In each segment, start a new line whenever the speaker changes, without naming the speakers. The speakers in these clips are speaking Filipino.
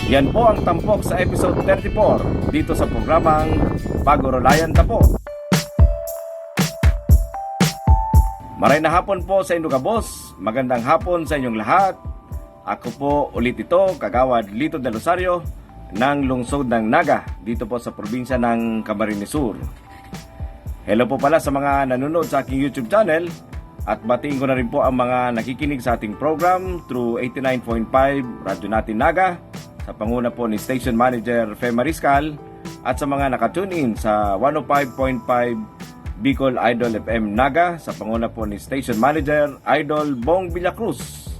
Yan po ang tampok sa episode 34 dito sa programang Pagurulayan Tapo. Maray na hapon po sa inyo kabos. Magandang hapon sa inyong lahat. Ako po ulit ito, Kagawad Lito de Rosario ng lungsod ng Naga dito po sa probinsya ng Camarines Sur. Hello po pala sa mga nanonood sa aking YouTube channel at batiin ko na rin po ang mga nakikinig sa ating program through 89.5 Radyo Natin Naga sa panguna po ni Station Manager Fe Mariscal at sa mga nakatune in sa 105.5 Bicol Idol FM Naga sa panguna po ni Station Manager Idol Bong Villacruz.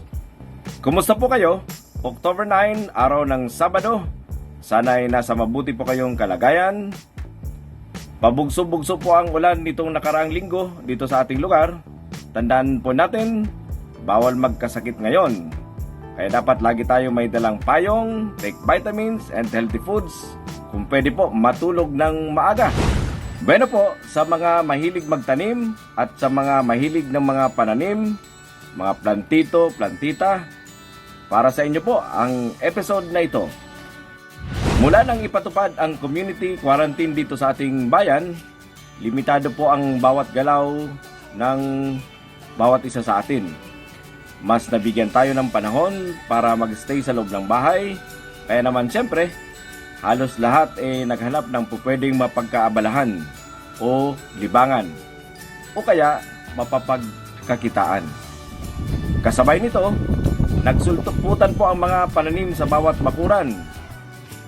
Kumusta po kayo? October 9, araw ng Sabado. Sana ay nasa mabuti po kayong kalagayan. Pabugso-bugso po ang ulan nitong nakaraang linggo dito sa ating lugar. Tandaan po natin, bawal magkasakit ngayon. Kaya dapat lagi tayo may dalang payong, take vitamins and healthy foods. Kung pwede po, matulog ng maaga. Bueno po, sa mga mahilig magtanim at sa mga mahilig ng mga pananim, mga plantito, plantita, para sa inyo po ang episode na ito. Mula nang ipatupad ang community quarantine dito sa ating bayan, limitado po ang bawat galaw ng bawat isa sa atin. Mas nabigyan tayo ng panahon para magstay sa loob ng bahay, kaya naman siyempre, halos lahat naghanap ng pupwedeng mapagkaabalahan o libangan o kaya mapapagkakitaan. Kasabay nito, nagsultuputan po ang mga pananim sa bawat bakuran.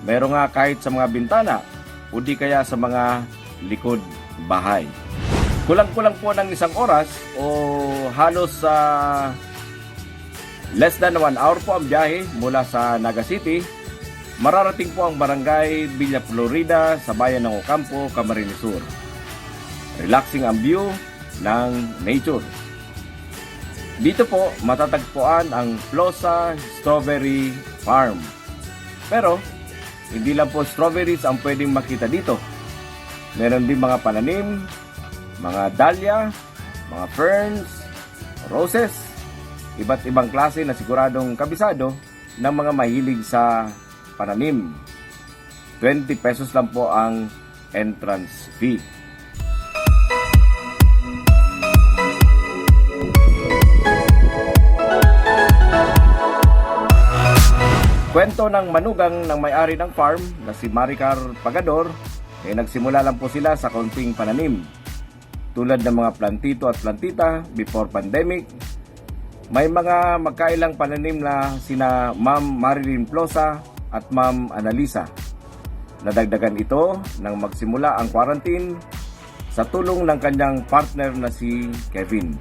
Meron nga kahit sa mga bintana o di kaya sa mga likod bahay. Kulang-kulang po ng isang oras o halos less than 1 hour po ang biyahe mula sa Naga City. Mararating po ang barangay Villa Florida sa bayan ng Ocampo, Camarines Sur. Relaxing ang view ng nature. Dito po matatagpuan ang Plosa Strawberry Farm. Pero hindi lang po strawberries ang pwedeng makita dito. Meron din mga pananim, mga dahlia, mga ferns, roses, iba't ibang klase na siguradong kabisado ng mga mahilig sa pananim. 20 pesos lang po ang entrance fee. Kwento ng manugang ng may-ari ng farm na si Maricar Pagador, nagsimula lang po sila sa kaunting pananim. Tulad ng mga plantito at plantita before pandemic, may mga magkailang pananim na sina Ma'am Marilyn Plosa at Ma'am Analisa. Nadagdagan ito nang magsimula ang quarantine sa tulong ng kanyang partner na si Kevin.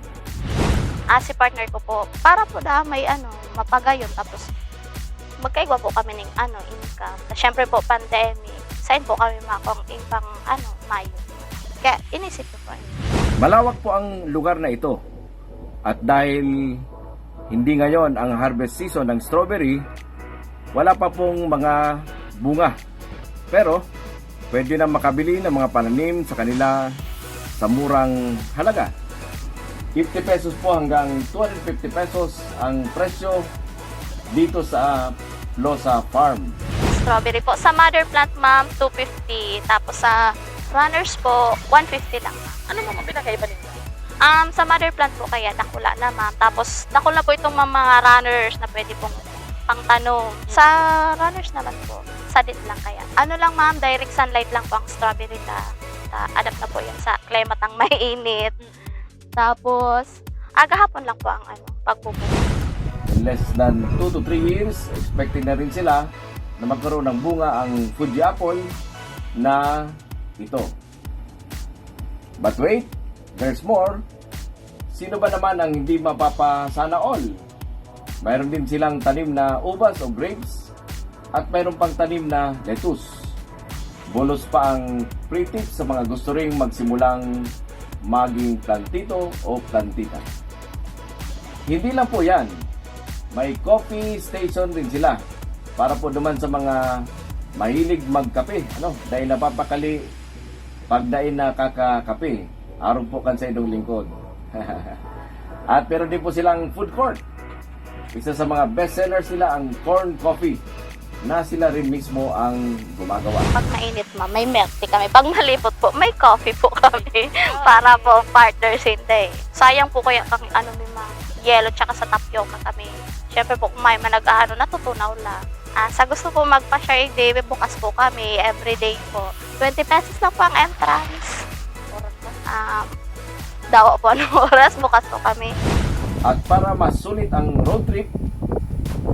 Si partner ko po, para po na may mapagayon tapos magkaigwa po kami ng income. Siyempre po pandemic, saan po kami makong pang Mayo. Kaya inisip ko po.
Malawak po ang lugar na ito. At dahil hindi ngayon ang harvest season ng strawberry, wala pa pong mga bunga. Pero pwede na makabili ng mga pananim sa kanila sa murang halaga. 50 pesos po hanggang 250 pesos ang presyo dito sa Plosa Farm.
Strawberry po. Sa mother plant, ma'am, 250. Tapos sa runners po, 150 lang.
Ano mo pinakaiba nito?
Sa mother plant po kaya dakula na, ma'am. Tapos dakula po itong mga runners na pwede pong pangtanong. Sa runners naman po, sadit lang kaya. Ano lang, ma'am, direct sunlight lang po ang strawberry adapt na po yan sa climate ang mainit. Tapos, agahapon lang po ang pagpupunta.
In less than 2 to 3 years, expecting na rin sila na magkaroon ng bunga ang Fuji apple na ito. But wait, there's more. Sino ba naman ang hindi mapapasana all? Mayroon din silang tanim na uvas o grapes at mayroon pang tanim na lettuce. Bonus pa ang free tips sa mga gusto ring magsimulang maging plantito o plantita. Hindi lang po yan. May coffee station din sila para po naman sa mga mahilig magkape. Dahil napapakali pagdain na kakakape. Araw po kan sa inyong lingkod. At meron din po silang food court. Isa sa mga best sellers nila ang corn coffee. na sila rin mismo ang gumagawa.
Pag mainit ma'am, may milk tea kami. Pag malipot po, may coffee po kami. Para po partners hindi. Sayang po kaya kang may mga yelo tsaka sa tapioca kami. Siyempre po kung may manag-ahano, natutunaw lang. Sa gusto po magpa-share day, bukas po kami, everyday po. 20 pesos lang po ang entrance. Dawa po anong oras, bukas po kami.
At para masulit ang road trip,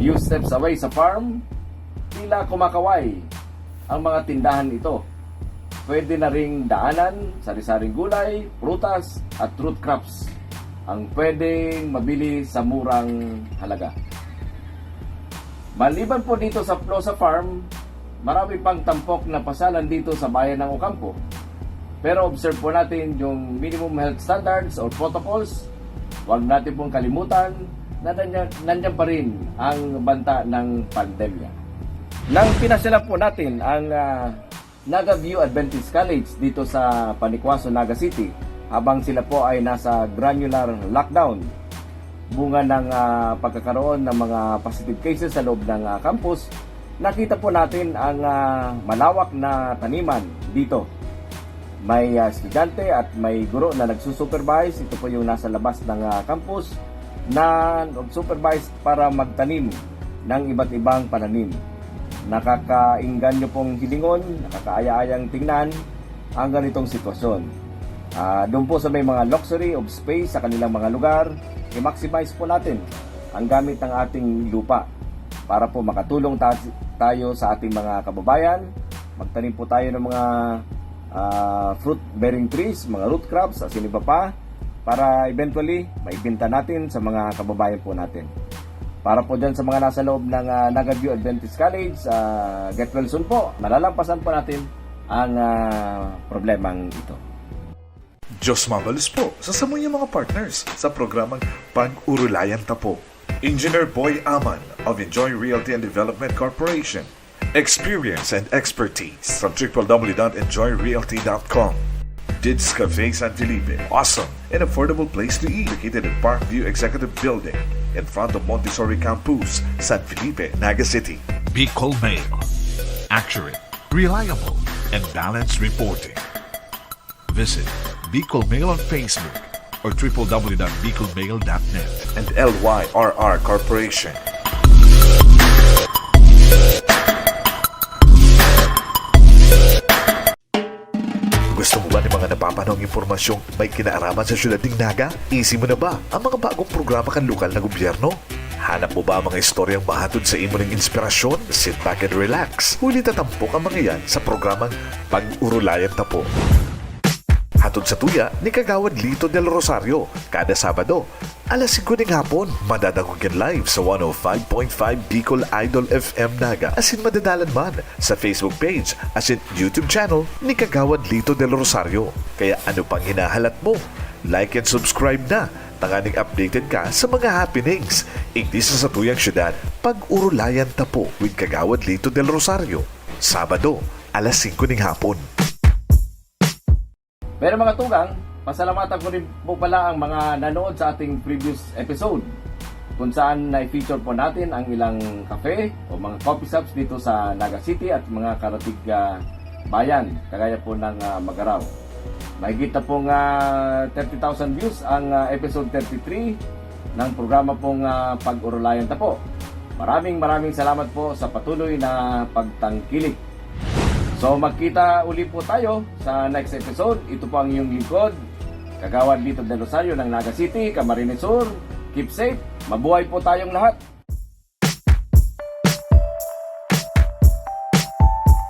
few steps away sa farm, tila kumakaway ang mga tindahan ito. Pwede na ring daanan, sari-saring gulay, prutas at root crops ang pwedeng mabili sa murang halaga. Maliban po dito sa Plosa Farm, marami pang tampok na pasalan dito sa bayan ng Ocampo. Pero observe po natin yung minimum health standards or protocols. Huwag natin pong kalimutan na nandiyan pa rin ang banta ng pandemya. Nang pinasila po natin ang Naga View Adventist College dito sa Panikwaso, Naga City habang sila po ay nasa granular lockdown. Bunga ng pagkakaroon ng mga positive cases sa loob ng campus, nakita po natin ang malawak na taniman dito. May estudyante at may guro na nagsusupervise. Ito po yung nasa labas ng campus na nag-supervise para magtanim ng iba't ibang pananim. Nakakainggan nyo pong hilingon, nakakaaya-ayang tingnan ang ganitong sitwasyon. Doon po sa may mga luxury of space sa kanilang mga lugar, i-maximize po natin ang gamit ng ating lupa para po makatulong tayo sa ating mga kababayan. Magtanim po tayo ng mga fruit-bearing trees, mga root crops, asin iba pa, para eventually maibenta natin sa mga kababayan po natin. Para po dyan sa mga nasa loob ng Naga View Adventist College, get well soon po. Malalampasan po natin ang problemang ito.
Diyos mabalos po sa samuyang mga partners sa programang Pag-Urulayan Tapo. Engineer Boy Aman of Enjoy Realty and Development Corporation. Experience and expertise from www.enjoyrealty.com. Dids Cafe San Felipe. Awesome and affordable place to eat. Located at Parkview Executive Building in front of Montessori Campus, San Felipe, Naga City.
Bicol Mail. Accurate, reliable, and balanced reporting. Visit Bicol Mail on Facebook or www.bicolmail.net.
And LYRR Corporation. Gusto mo ba ng mga napapanong impormasyong may kinaaraman sa syudad ng Naga? Easy mo na ba ang mga bagong programa kan lokal na gobyerno? Hanap mo ba ang mga istoryang mahatod sa imo ng inspirasyon? Sit back and relax. Huli tatampok ang mga yan sa programang Pag-Urulayan Tapo. Hatod sa tuya ni Kagawad Lito del Rosario kada Sabado, alas 5 ng hapon, madadagog yan live sa 105.5 Bicol Idol FM Naga, asin madadalan man sa Facebook page asin YouTube channel ni Kagawad Lito del Rosario. Kaya ano pang hinahalat mo? Like and subscribe na, tanganing updated ka sa mga happenings. Igdi sa tuyang syudad, Pag-Urulayan Tapo with Kagawad Lito del Rosario. Sabado, alas 5 ng hapon.
Pero mga tugang, pasalamatan ko rin po pala ang mga nanood sa ating previous episode kung saan na-feature po natin ang ilang cafe o mga coffee shops dito sa Naga City at mga karatig bayan, kagaya po ng Magaraw. Mahigit na pong 30,000 views ang episode 33 ng programa pong Pag-Urulayan Tapo. Maraming salamat po sa patuloy na pagtangkilik. So magkita uli po tayo sa next episode. Ito po ang iyong lingkod, Kagawad Lito del Rosario ng Naga City, Camarines Sur. Keep safe, mabuhay po tayong lahat.